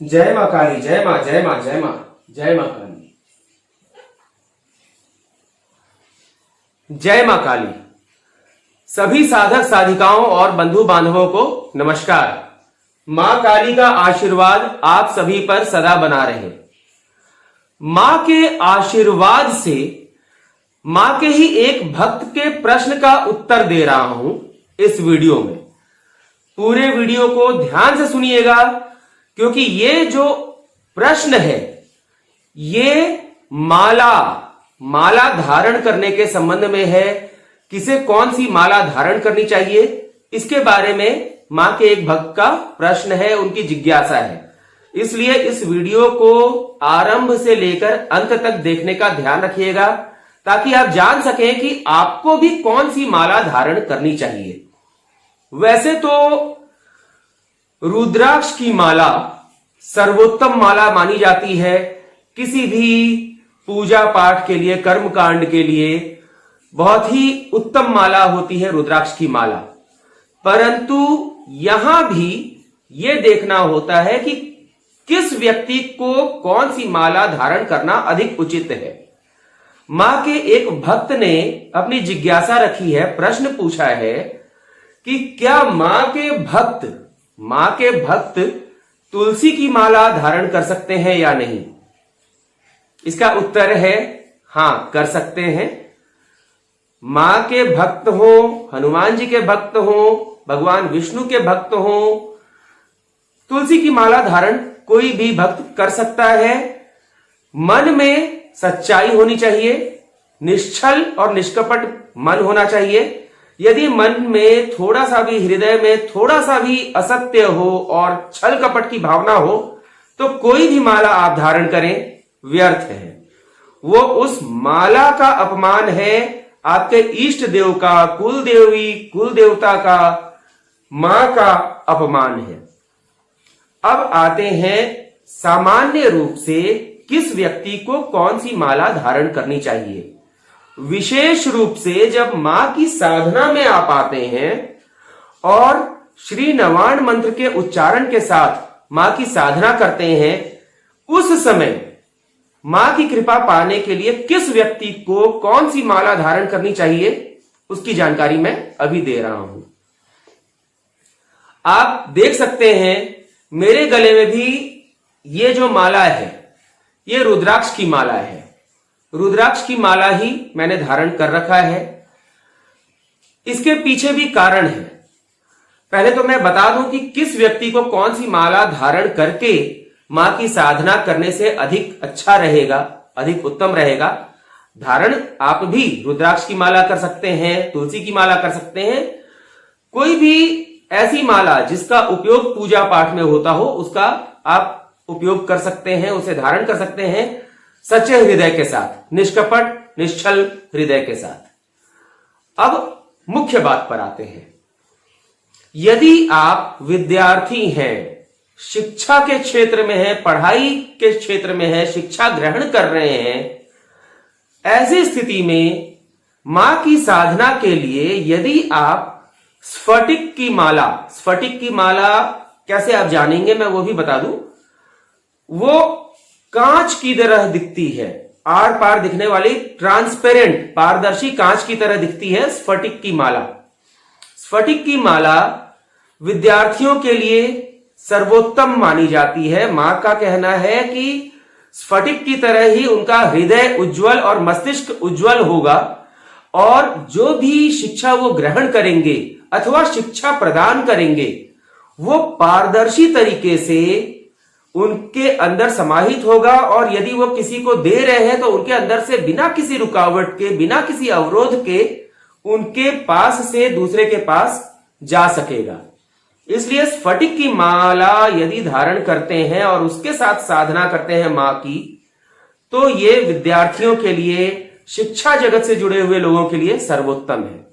जय माँ काली, जय माँ, जय माँ, जय माँ, जय माँ काली, जय माँ काली। सभी साधक साधिकाओं और बंधु बांधवों को नमस्कार। माँ काली का आशीर्वाद आप सभी पर सदा बना रहे। माँ के आशीर्वाद से माँ के ही एक भक्त के प्रश्न का उत्तर दे रहा हूं इस वीडियो में। पूरे वीडियो को ध्यान से सुनिएगा, क्योंकि ये जो प्रश्न है ये माला धारण करने के संबंध में है। किसे कौन सी माला धारण करनी चाहिए, इसके बारे में मां के एक भक्त का प्रश्न है, उनकी जिज्ञासा है। इसलिए इस वीडियो को आरंभ से लेकर अंत तक देखने का ध्यान रखिएगा, ताकि आप जान सकें कि आपको भी कौन सी माला धारण करनी चाहिए। वैसे तो रुद्राक्ष की माला सर्वोत्तम माला मानी जाती है। किसी भी पूजा पाठ के लिए, कर्म कांड के लिए बहुत ही उत्तम माला होती है रुद्राक्ष की माला। परंतु यहां भी यह देखना होता है कि किस व्यक्ति को कौन सी माला धारण करना अधिक उचित है। मां के एक भक्त ने अपनी जिज्ञासा रखी है, प्रश्न पूछा है कि क्या मां के भक्त तुलसी की माला धारण कर सकते हैं या नहीं। इसका उत्तर है हां, कर सकते हैं। मां के भक्त हो, हनुमान जी के भक्त हो, भगवान विष्णु के भक्त हो, तुलसी की माला धारण कोई भी भक्त कर सकता है। मन में सच्चाई होनी चाहिए, निश्चल और निष्कपट मन होना चाहिए। यदि मन में थोड़ा सा भी, हृदय में थोड़ा सा भी असत्य हो और छल कपट की भावना हो, तो कोई भी माला आप धारण करें व्यर्थ है। वो उस माला का अपमान है, आपके इष्ट देव का, कुल देवी, कुल देवता का, मां का अपमान है। अब आते हैं सामान्य रूप से किस व्यक्ति को कौन सी माला धारण करनी चाहिए। विशेष रूप से जब मां की साधना में आप आते हैं और श्री नवाण मंत्र के उच्चारण के साथ मां की साधना करते हैं, उस समय मां की कृपा पाने के लिए किस व्यक्ति को कौन सी माला धारण करनी चाहिए, उसकी जानकारी मैं अभी दे रहा हूं। आप देख सकते हैं मेरे गले में भी ये जो माला है ये रुद्राक्ष की माला है। रुद्राक्ष की माला ही मैंने धारण कर रखा है। इसके पीछे भी कारण है। पहले तो मैं बता दूं कि किस व्यक्ति को कौन सी माला धारण करके मां की साधना करने से अधिक अच्छा रहेगा, अधिक उत्तम रहेगा। धारण आप भी रुद्राक्ष की माला कर सकते हैं, तुलसी की माला कर सकते हैं। कोई भी ऐसी माला जिसका उपयोग पूजा पाठ में होता हो, उसका आप उपयोग कर सकते हैं, उसे धारण कर सकते हैं सच्चे हृदय के साथ, निष्कपट निश्चल हृदय के साथ। अब मुख्य बात पर आते हैं। यदि आप विद्यार्थी हैं, शिक्षा के क्षेत्र में हैं, पढ़ाई के क्षेत्र में हैं, शिक्षा ग्रहण कर रहे हैं, ऐसी स्थिति में मां की साधना के लिए यदि आप स्फटिक की माला कैसे आप जानेंगे, मैं वो भी बता दूं। वो कांच की तरह दिखती है, आर पार दिखने वाली, ट्रांसपेरेंट, पारदर्शी कांच की तरह दिखती है स्फटिक की माला। स्फटिक की माला विद्यार्थियों के लिए सर्वोत्तम मानी जाती है। मां का कहना है कि स्फटिक की तरह ही उनका हृदय उज्जवल और मस्तिष्क उज्जवल होगा, और जो भी शिक्षा वो ग्रहण करेंगे अथवा शिक्षा प्रदान करेंगे, वो पारदर्शी तरीके से उनके अंदर समाहित होगा। और यदि वो किसी को दे रहे हैं तो उनके अंदर से बिना किसी रुकावट के, बिना किसी अवरोध के उनके पास से दूसरे के पास जा सकेगा। इसलिए स्फटिक की माला यदि धारण करते हैं और उसके साथ साधना करते हैं मां की, तो ये विद्यार्थियों के लिए, शिक्षा जगत से जुड़े हुए लोगों के लिए सर्वोत्तम है।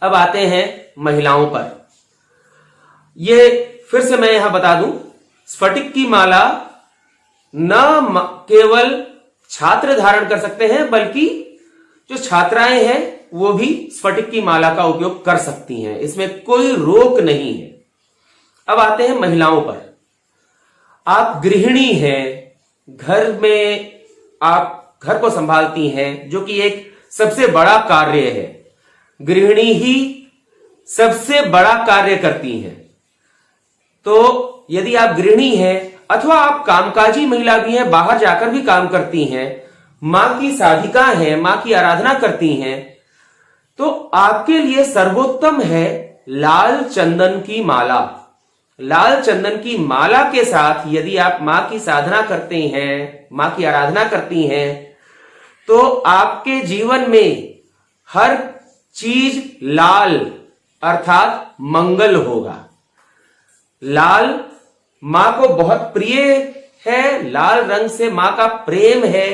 अब आते हैं महिलाओं पर। ये फिर से मैं यहां बता दूं, स्फटिक की माला न केवल छात्र धारण कर सकते हैं, बल्कि जो छात्राएं हैं वो भी स्फटिक की माला का उपयोग कर सकती हैं। इसमें कोई रोक नहीं है। अब आते हैं महिलाओं पर। आप गृहिणी हैं, घर में आप घर को संभालती हैं, जो कि एक सबसे बड़ा कार्य है। गृहिणी ही सबसे बड़ा कार्य करती हैं। तो यदि आप गृहिणी हैं अथवा आप कामकाजी महिला भी हैं, बाहर जाकर भी काम करती हैं, मां की साधिका हैं, मां की आराधना करती हैं, तो आपके लिए सर्वोत्तम है लाल चंदन की माला। लाल चंदन की माला के साथ यदि आप मां की साधना करते हैं, मां की आराधना करती हैं, तो आपके जीवन में हर चीज लाल अर्थात मंगल होगा। लाल मां को बहुत प्रिय है, लाल रंग से मां का प्रेम है,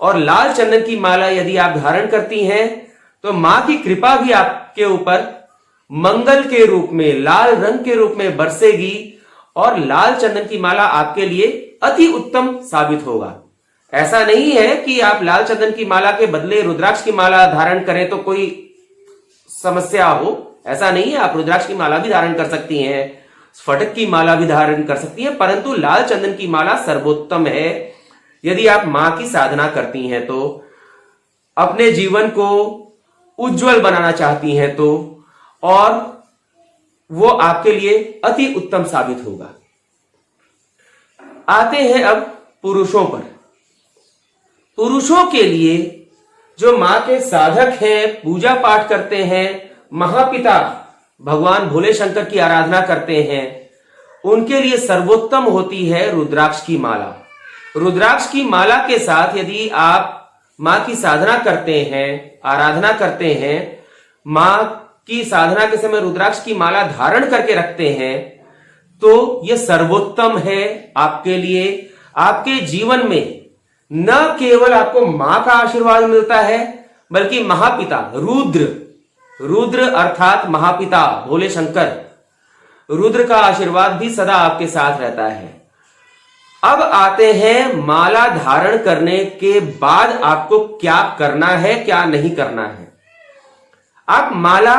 और लाल चंदन की माला यदि आप धारण करती हैं तो मां की कृपा भी आपके ऊपर मंगल के रूप में, लाल रंग के रूप में बरसेगी, और लाल चंदन की माला आपके लिए अति उत्तम साबित होगा। ऐसा नहीं है कि आप लाल चंदन की माला के बदले रुद्राक्ष की माला धारण करें तो कोई समस्या हो, ऐसा नहीं है। आप रुद्राक्ष की माला भी धारण कर सकती हैं, स्फटिक की माला भी धारण कर सकती हैं, परंतु लाल चंदन की माला सर्वोत्तम है यदि आप मां की साधना करती हैं तो, अपने जीवन को उज्जवल बनाना चाहती हैं तो, और वो आपके लिए अति उत्तम साबित होगा। आते हैं अब पुरुषों पर। पुरुषों के लिए जो मां के साधक हैं, पूजा पाठ करते हैं, महापिता भगवान भोले शंकर की आराधना करते हैं, उनके लिए सर्वोत्तम होती है रुद्राक्ष की माला। रुद्राक्ष की माला के साथ यदि आप मां की साधना करते हैं, आराधना करते हैं, मां की साधना के समय रुद्राक्ष की माला धारण करके रखते हैं, तो यह सर्वोत्तम है आपके लिए। आपके जीवन में न केवल आपको मां का आशीर्वाद मिलता है, बल्कि महापिता रुद्र अर्थात महापिता भोले शंकर, रुद्र का आशीर्वाद भी सदा आपके साथ रहता है। अब आते हैं माला धारण करने के बाद आपको क्या करना है, क्या नहीं करना है। आप माला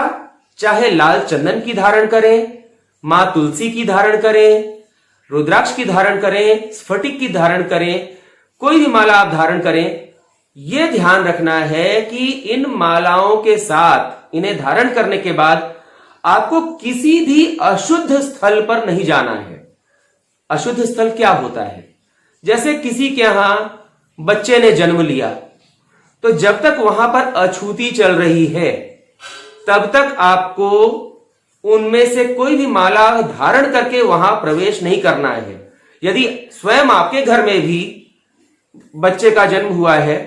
चाहे लाल चंदन की धारण करें, मां तुलसी की धारण करें, रुद्राक्ष की धारण करें, स्फटिक की धारण करें, कोई भी माला आप धारण करें, यह ध्यान रखना है कि इन मालाओं के साथ, इन्हें धारण करने के बाद आपको किसी भी अशुद्ध स्थल पर नहीं जाना है। अशुद्ध स्थल क्या होता है? जैसे किसी के यहां बच्चे ने जन्म लिया, तो जब तक वहां पर अछूती चल रही है तब तक आपको उनमें से कोई भी माला धारण करके वहां प्रवेश नहीं करना है। यदि स्वयं आपके घर में भी बच्चे का जन्म हुआ है,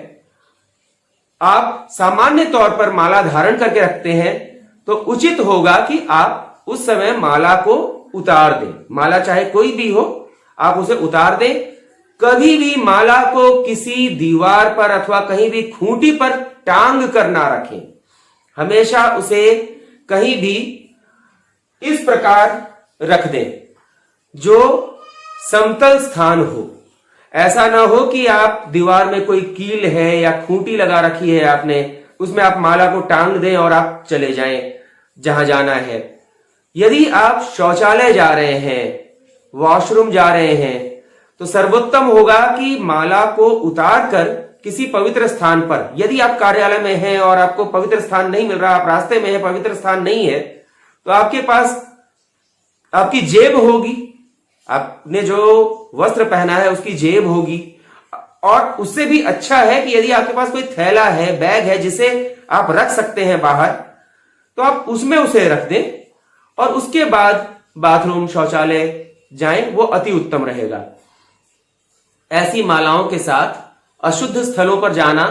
आप सामान्य तौर पर माला धारण करके रखते हैं, तो उचित होगा कि आप उस समय माला को उतार दें। माला चाहे कोई भी हो, आप उसे उतार दें। कभी भी माला को किसी दीवार पर अथवा कहीं भी खूंटी पर टांग कर ना रखें। हमेशा उसे कहीं भी इस प्रकार रख दें जो समतल स्थान हो। ऐसा ना हो कि आप दीवार में कोई कील है या खूंटी लगा रखी है आपने, उसमें आप माला को टांग दें और आप चले जाएं जहां जाना है। यदि आप शौचालय जा रहे हैं, वॉशरूम जा रहे हैं, तो सर्वोत्तम होगा कि माला को उतार कर किसी पवित्र स्थान पर, यदि आप कार्यालय में हैं और आपको पवित्र स्थान नहीं मिल रहा, आप रास्ते में हैं, पवित्र स्थान नहीं है, तो आपके पास आपकी जेब होगी, आपने जो वस्त्र पहना है उसकी जेब होगी। और उससे भी अच्छा है कि यदि आपके पास कोई थैला है, बैग है जिसे आप रख सकते हैं बाहर, तो आप उसमें उसे रख दें और उसके बाद बाथरूम, शौचालय जाएं, वो अति उत्तम रहेगा। ऐसी मालाओं के साथ अशुद्ध स्थलों पर जाना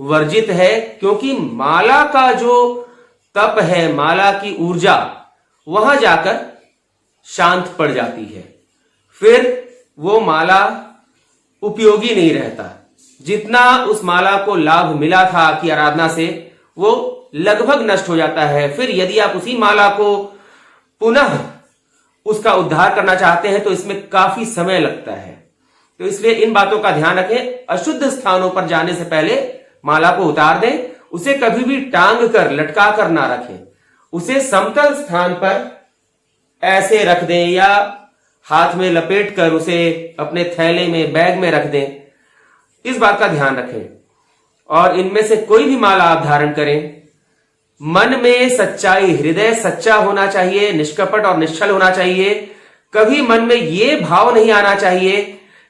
वर्जित है, क्योंकि माला का जो तप है, माला की ऊर्जा वहां जाकर शांत पड़ जाती है। फिर वो माला उपयोगी नहीं रहता। जितना उस माला को लाभ मिला था आपकी आराधना से, वो लगभग नष्ट हो जाता है। फिर यदि आप उसी माला को पुनः उसका उद्धार करना चाहते हैं तो इसमें काफी समय लगता है। तो इसलिए इन बातों का ध्यान रखें। अशुद्ध स्थानों पर जाने से पहले माला को उतार दें, उसे कभी भी टांग कर, लटका कर ना रखें, उसे समतल स्थान पर ऐसे रख दें या हाथ में लपेट कर उसे अपने थैले में, बैग में रख दें। इस बात का ध्यान रखें। और इनमें से कोई भी माला आप धारण करें, मन में सच्चाई, हृदय सच्चा होना चाहिए, निष्कपट और निश्चल होना चाहिए। कभी मन में यह भाव नहीं आना चाहिए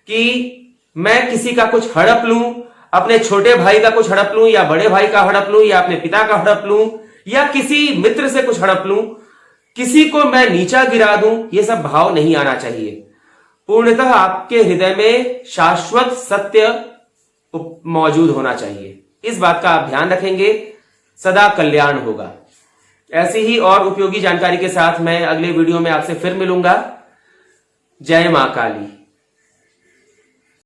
कि मैं किसी का कुछ हड़प लूं, अपने छोटे भाई का कुछ हड़प लूं, या बड़े भाई का हड़प लूं, या अपने पिता का हड़प लूं, या किसी मित्र से कुछ हड़प लूं, किसी को मैं नीचा गिरा दूं। यह सब भाव नहीं आना चाहिए। पूर्णतः आपके हृदय में शाश्वत सत्य मौजूद होना चाहिए। इस बात का आप ध्यान रखेंगे, सदा कल्याण होगा। ऐसी ही और उपयोगी जानकारी के साथ मैं अगले वीडियो में आपसे फिर मिलूंगा। जय मां काली।